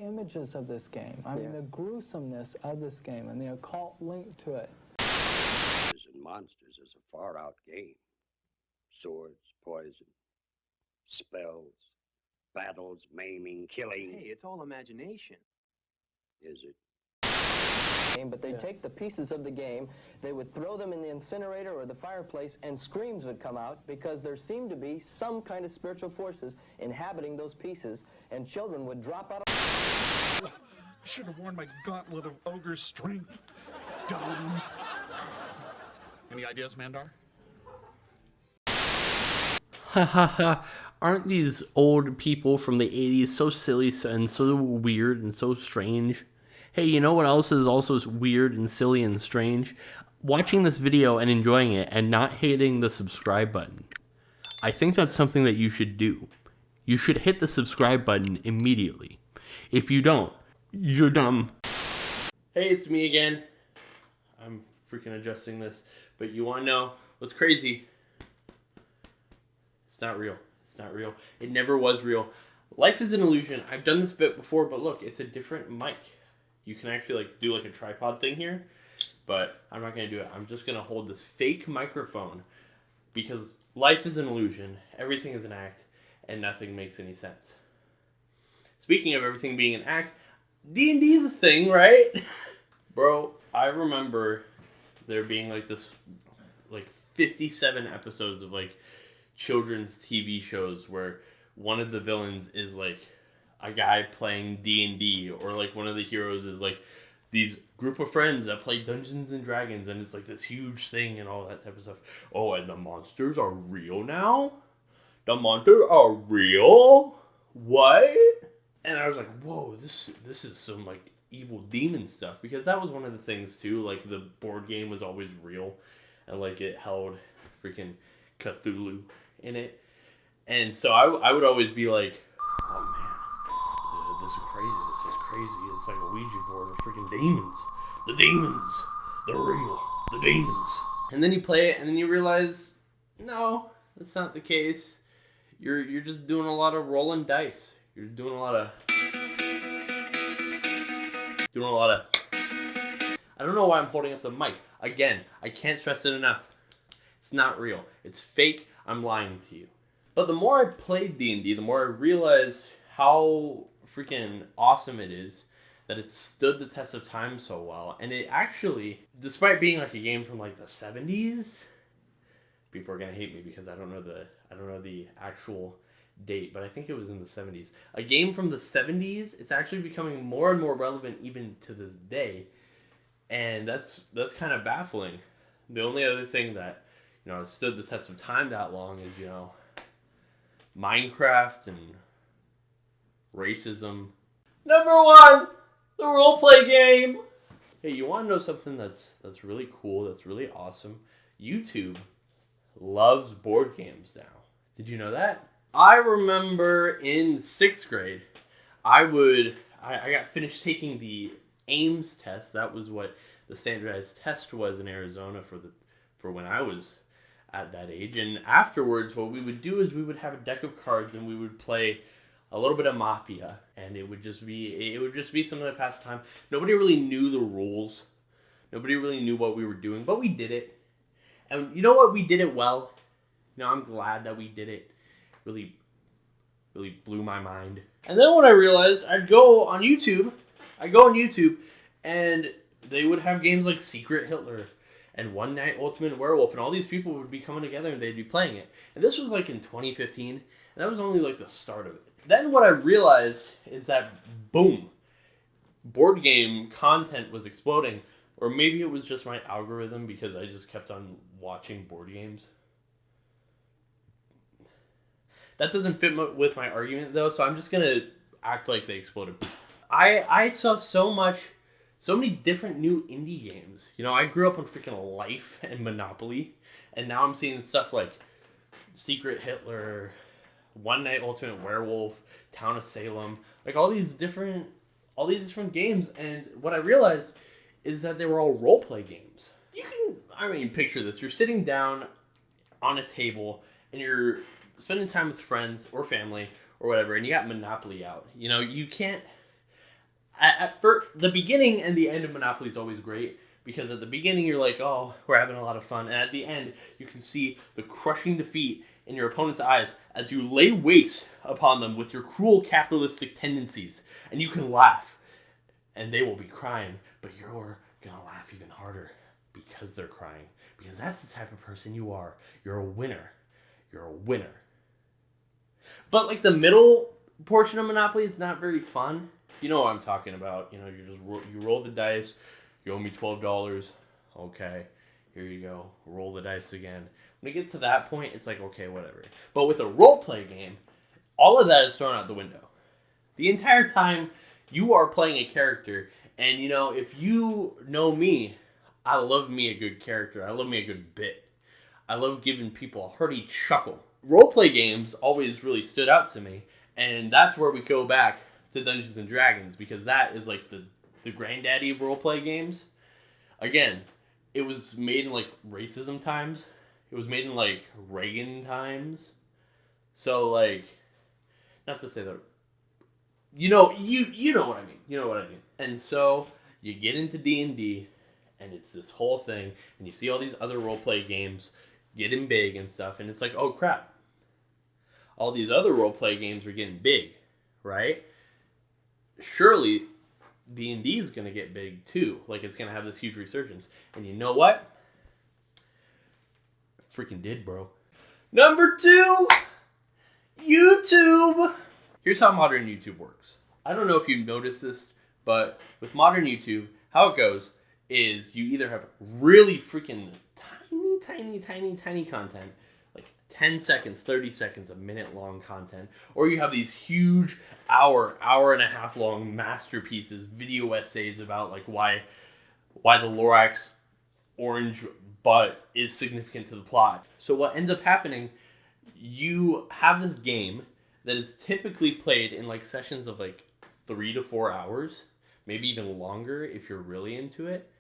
images of this game. I mean, the gruesomeness of this game and the occult link to it. And monsters is a far-out game. Swords, poison, spells, battles, maiming, killing. Hey, it's all imagination. Is it? But they'd take the pieces of the game, they would throw them in the incinerator or the fireplace, and screams would come out because there seemed to be some kind of spiritual forces inhabiting those pieces, and children would drop out of... I should have worn my gauntlet of ogre strength. Dumb. Any ideas, Mandar? Hahaha. Aren't these old people from the 80s so silly and so weird and so strange? Hey, you know what else is also weird and silly and strange? Watching this video and enjoying it and not hitting the subscribe button. I think that's something that you should do. You should hit the subscribe button immediately. If you don't, you're dumb. Hey, it's me again. I'm freaking adjusting this. But you want to know what's crazy? It's not real. It's not real. It never was real. Life is an illusion. I've done this bit before, but look, it's a different mic. You can actually do a tripod thing here, but I'm not going to do it. I'm just going to hold this fake microphone because life is an illusion, everything is an act, and nothing makes any sense. Speaking of everything being an act, D&D's a thing, right? Bro, I remember there being this 57 episodes of children's TV shows where one of the villains is a guy playing D&D, or one of the heroes is these group of friends that play Dungeons and Dragons, and it's this huge thing and all that type of stuff. Oh, and the monsters are real now? The monsters are real? What? And I was like, whoa, this is some evil demon stuff, because that was one of the things too. The board game was always real, and it held freaking Cthulhu in it, and so I would always be like, oh man. This is crazy. This is crazy. It's like a Ouija board of freaking demons. The demons. They're real. The demons. And then you play it, and then you realize, no, that's not the case. You're just doing a lot of rolling dice. You're doing a lot of... I don't know why I'm holding up the mic. Again, I can't stress it enough. It's not real. It's fake. I'm lying to you. But the more I played D&D, the more I realized how freaking awesome it is that it stood the test of time so well. And it actually, despite being a game from the 70s, people are gonna hate me because I don't know the actual date, but I think it was in the 70s. A game from the 70s, it's actually becoming more and more relevant even to this day, and that's kind of baffling. The only other thing that stood the test of time that long is Minecraft and racism. Number one, the roleplay game. Hey, you want to know something that's really cool, that's really awesome? YouTube loves board games now. Did you know that? I remember in 6th grade, I got finished taking the AIMS test. That was what the standardized test was in Arizona for when I was at that age. And afterwards, what we would do is we would have a deck of cards and we would play a little bit of Mafia, and it would just be some of the pastime. Nobody really knew the rules. Nobody really knew what we were doing, but we did it. And you know what? We did it well. I'm glad that we did it. Really, really blew my mind. And then when I realized, I'd go on YouTube, and they would have games like Secret Hitler and One Night Ultimate Werewolf, and all these people would be coming together and they'd be playing it. And this was in 2015, and that was only the start of it. Then what I realized is that, boom, board game content was exploding. Or maybe it was just my algorithm because I just kept on watching board games. That doesn't fit with my argument, though, so I'm just going to act like they exploded. I saw so many different new indie games. I grew up on freaking Life and Monopoly, and now I'm seeing stuff like Secret Hitler, One Night Ultimate Werewolf, Town of Salem, all these different games, and what I realized is that they were all roleplay games. Picture this. You're sitting down on a table, and you're spending time with friends or family or whatever, and you got Monopoly out. You can't... For the beginning and the end of Monopoly is always great, because at the beginning you're like, oh, we're having a lot of fun, and at the end you can see the crushing defeat in your opponent's eyes as you lay waste upon them with your cruel capitalistic tendencies, and you can laugh, and they will be crying, but you're gonna laugh even harder because they're crying, because that's the type of person you are. You're a winner. You're a winner. But like the middle portion of Monopoly is not very fun. You know what I'm talking about. You know, you roll the dice. You owe me $12. Okay, here you go. Roll the dice again. When it gets to that point, it's like, okay, whatever. But with a role-play game, all of that is thrown out the window. The entire time, you are playing a character, and you know, if you know me, I love me a good character. I love me a good bit. I love giving people a hearty chuckle. Role-play games always really stood out to me, and that's where we go back to Dungeons and Dragons, because that is like the granddaddy of role-play games. Again, it was made in like racism times. It was made in like Reagan times. So like, not to say that, you know what I mean. You know what I mean. And so you get into D&D, and it's this whole thing, and you see all these other role-play games getting big and stuff, and it's like, oh crap, all these other role-play games are getting big, right? Surely D&D is going to get big too. Like, it's going to have this huge resurgence. And you know what? Freaking did, bro. Number 2, YouTube. Here's how modern YouTube works. I don't know if you noticed this, but with modern YouTube, how it goes is you either have really freaking tiny content, like 10 seconds, 30 seconds, a minute long content, or you have these huge hour and a half long masterpieces, video essays about like why the Lorax orange butt is significant to the plot. So what ends up happening, you have this game that is typically played in like sessions of like 3 to 4 hours, maybe even longer if you're really into it.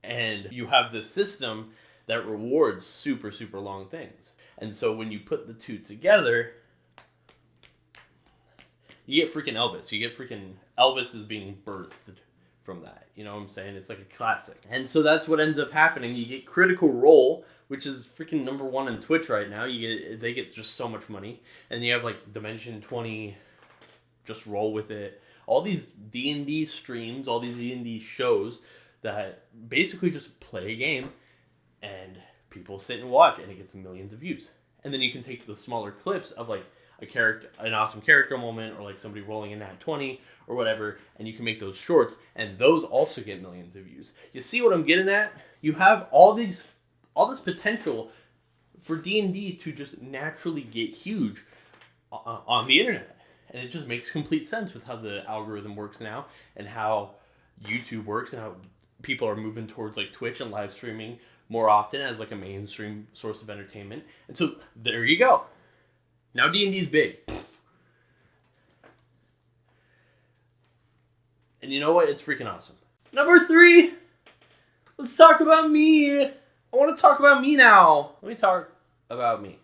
And you have this system that rewards super long things. And so when you put the two together, you get freaking Elvis. You get freaking Elvis is being birthed from that. You know what I'm saying? It's like a classic. And so that's what ends up happening. You get Critical Role, which is freaking number 1 on Twitch right now. They get just so much money. And you have like Dimension 20, Just Roll With It. All these D&D streams, all these D&D shows that basically just play a game and people sit and watch, and it gets millions of views. And then you can take the smaller clips of like an awesome character moment, or like somebody rolling a nat 20 or whatever, and you can make those shorts, and those also get millions of views. You see what I'm getting at? You have all this potential for D&D to just naturally get huge on the internet. And it just makes complete sense with how the algorithm works now, and how YouTube works, and how people are moving towards like Twitch and live streaming more often as like a mainstream source of entertainment. And so there you go. Now D&D's big. And you know what? It's freaking awesome. Number 3, let's talk about me. I want to talk about me now. Let me talk about me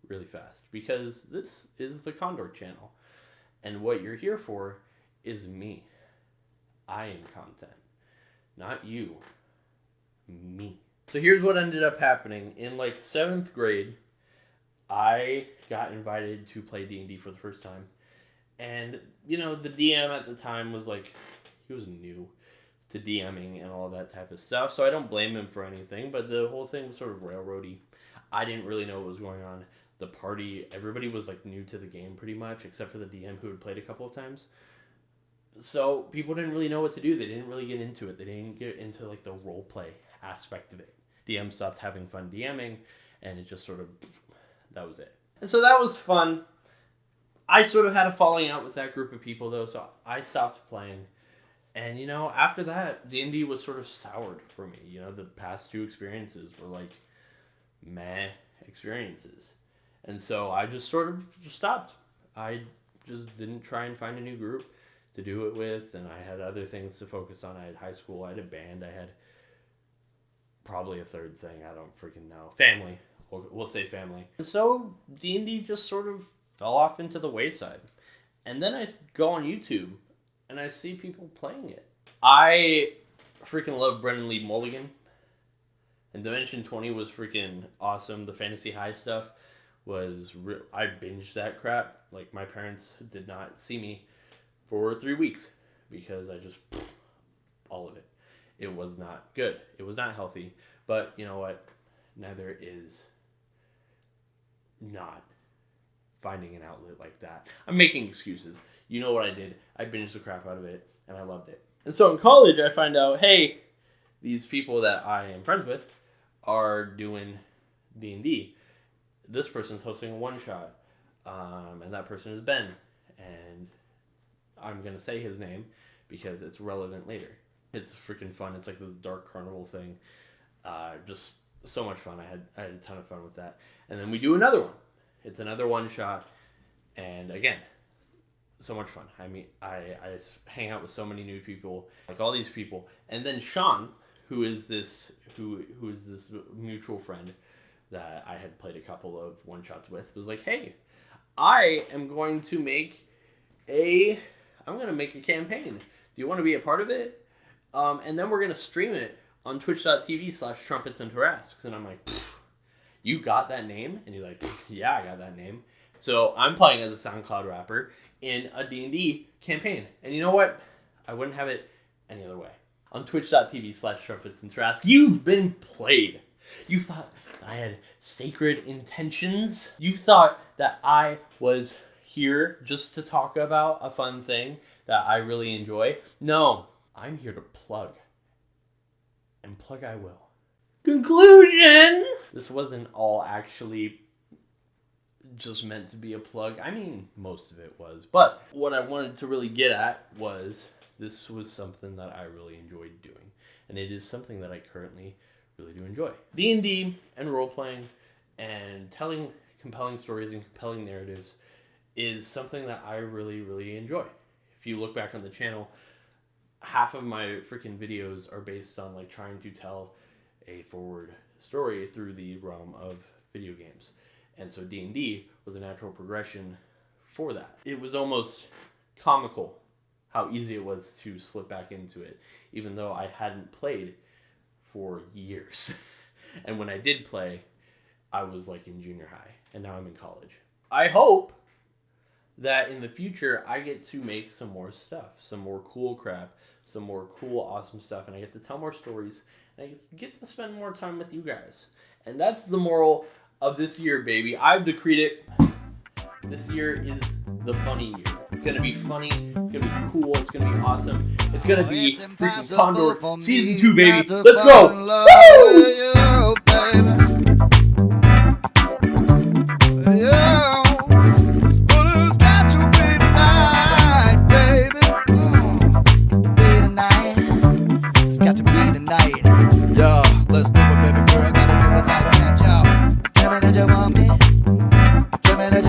really fast, because this is the Condork channel. And what you're here for is me. I am content. Not you. Me. So here's what ended up happening. In like 7th grade, I got invited to play D&D for the first time. And, you know, the DM at the time was like, he was new to DMing and all that type of stuff. So I don't blame him for anything, but the whole thing was sort of railroady. I didn't really know what was going on. The party, everybody was like new to the game pretty much, except for the DM who had played a couple of times. So people didn't really know what to do. They didn't really get into it. They didn't get into like the role play aspect of it. DM stopped having fun DMing, and it just sort of, that was it. And so that was fun. I sort of had a falling out with that group of people though, so I stopped playing. And you know, after that, D&D was sort of soured for me. You know, the past 2 experiences were like meh experiences. And so I just sort of just stopped. I just didn't try and find a new group to do it with, and I had other things to focus on. I had high school, I had a band, I had probably a third thing, I don't freaking know. Family, we'll say family. And so D&D just sort of fell off into the wayside. And then I go on YouTube, and I see people playing it. I freaking love Brendan Lee Mulligan. And Dimension 20 was freaking awesome. The Fantasy High stuff was I binged that crap. Like, my parents did not see me for 3 weeks because I just all of it. It was not good. It was not healthy. But you know what? Neither is not finding an outlet like that. I'm making excuses. You know what I did? I binged the crap out of it, and I loved it. And so in college, I find out, hey, these people that I am friends with are doing D&D. This person's hosting a one-shot, and that person is Ben. And I'm going to say his name because it's relevant later. It's freaking fun. It's like this dark carnival thing. Just so much fun. I had a ton of fun with that. And then we do another one. It's another one-shot, and again, so much fun. I mean, I hang out with so many new people, like all these people. And then Sean, who is this mutual friend that I had played a couple of one-shots with, was like, hey, I'm going to make a campaign. Do you want to be a part of it? And then we're going to stream it on twitch.tv/trumpets and tarasques. And I'm like, you got that name? And he's like, yeah, I got that name. So I'm playing as a SoundCloud rapper in a D&D campaign. And you know what? I wouldn't have it any other way. On twitch.tv/trumpets and tarasques, you've been played. You thought that I had sacred intentions. You thought that I was here just to talk about a fun thing that I really enjoy. No, I'm here to plug. And plug I will. Conclusion! This wasn't all actually just meant to be a plug. I mean, most of it was. But what I wanted to really get at was this was something that I really enjoyed doing. And it is something that I currently really do enjoy. D&D and role-playing and telling compelling stories and compelling narratives is something that I really, really enjoy. If you look back on the channel, half of my freaking videos are based on like trying to tell a forward story through the realm of video games. And so D&D was a natural progression for that. It was almost comical how easy it was to slip back into it, even though I hadn't played for years. And when I did play, I was like in junior high, and now I'm in college. I hope that in the future I get to make some more stuff, some more cool crap, some more cool, awesome stuff, and I get to tell more stories, and I get to spend more time with you guys. And that's the moral of this year, baby. I've decreed it. This year is the funny year. It's going to be funny. It's going to be cool. It's going to be awesome. It's going to be freaking Condork Season 2, baby. Let's go! Night.